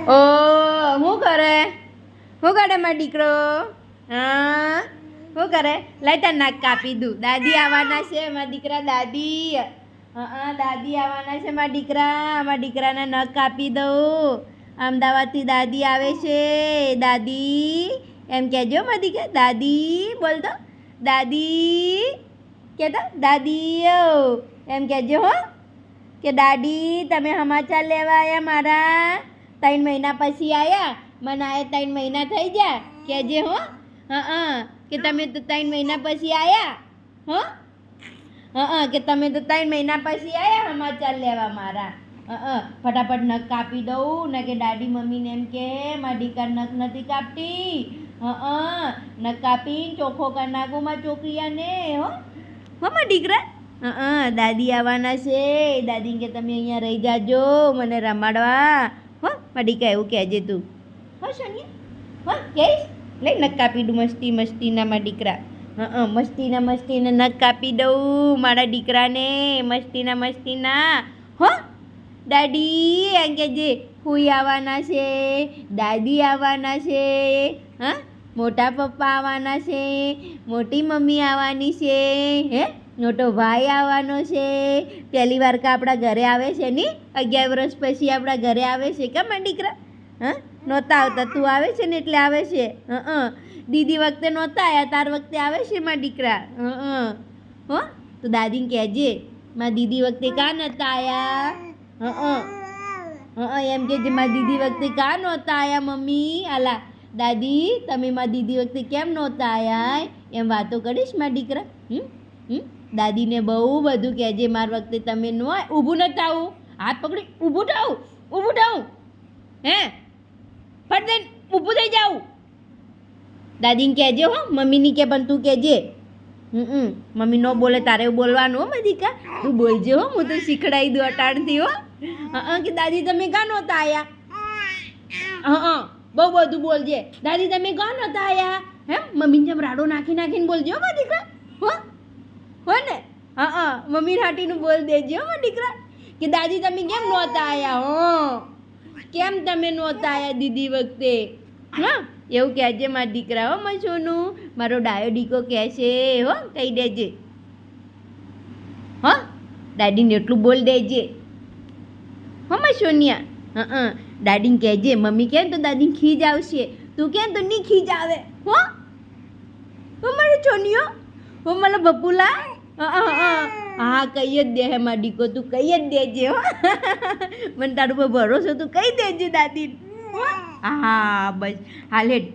ઓ શું કરે મારો દીકરો? હા શું કરે? લઈ તાર નાક કાપી દઉં. દાદી આવવાના છે મારા દીકરા. દાદી દાદી આવવાના છે મારા દીકરાના નખ કાપી દઉં. અમદાવાદથી દાદી આવે છે. દાદી એમ કહેજો મારા દીકરા. દાદી બોલ તો. દાદી કહેતો દાદી એમ કહેજો હો કે દાદી તમે સમાચાર લેવા આવ્યા મારા? 3 મહિના પછી આવ્યા? મને આયા 3 મહિના થઈ ગયા કહેજે હો. કે તમે તો 3 મહિના પછી આવ્યા હો. કે તમે તો 3 મહિના પછી આવ્યા સમાચાર લેવા મારા. ફટાફટ નખ કાપી દઉં ને કે દાદી મમ્મીને એમ કે મારી દીકરા નખ નથી કાપતી. નખ કાપી ચોખ્ખો કરી નાખું મારા છોકરીયાને હો મારા દીકરા. દાદી આવવાના છે. દાદી કે તમે અહીંયા રહી જાજો મને રમાડવા હો મારા દીકરા. એવું કહેજે તું હો સોનિયા. કહીશ લઈ નખ કાપી દઉં મસ્તીના મારા દીકરા. મસ્તીના નખ કાપી દઉં મારા દીકરાને. મસ્તીના હો. દાદી એમ કહેજે ફૂઈ આવવાના છે. દાદી આવવાના છે. મોટા પપ્પા આવવાના છે. મોટી મમ્મી આવવાની છે. મોટો ભાઈ આવવાનો છે. પહેલી વાર કે આપણા ઘરે આવે છે ને 11 વર્ષ પછી આપણા ઘરે આવે છે કે મારા દીકરા. નહોતા આવતા, તું આવે છે ને એટલે આવે છે. દીદી વખતે નહોતા આવ્યા, તાર વખતે આવે છે મારા દીકરા. હો તો દાદીને કહેજે મારા દીદી વખતે કાં નહોતા આવ્યા. એમ કે જે મારી દીદી વખતે કાં નહોતા આવ્યા મમ્મી. આલા દાદી તમે મારી દીદી વખતે કેમ નહોતા આવ્યા એમ વાતો કરીશ મારા દીકરા. દાદીને બહુ બધું કહેજે મારા વખતે તમે ન ઊભું ન થાવું. હાથ પકડી ઊભું થાવું. ફટ દઈને ઊભું થઈ જાઉં. દાદીને કહેજે હો, મમ્મીની કે પણ તું કહેજે. મમ્મી ન બોલે તારે બોલવાનું હો મારી દીકરા. તું બોલજે હો, હું તો શીખડાવી દઉં અટાણથી હો. કે દાદી તમે કાં નહોતા આવ્યા. બહુ બધું બોલજે. દાદી તમે કાં નહોતા આવ્યા. મમ્મીને જેમ રાડો નાખીને બોલજો હો મારા દીકરા. હો ને. મમ્મી હાટીનું બોલ દેજો હો મારા દીકરા. કે દાદી તમે કેમ નહોતા આવ્યા. કેમ તમે નહોતા આવ્યા દીદી વખતે. એવું કહેજે મારા દીકરા હો મારું સોનું. મારો ડાયો દીકો કહેશે હો, કહી દેજે હો. દાદીને એટલું બોલ દેજે હો મારી સોનિયા. દાદીને કહેજે મમ્મી કેમ તો દાદીને ખીજ આવશે, તું કેમ તો નહીં ખીજ આવે હો મારી સોનિયો. હો મારા બપુલા. કહી જ દે હે મારા દીકો, તું કહી જ દેજે હો. મને તારું પર ભરોસો, તું કહી દેજે દાદીને. બસ હાલ હેડ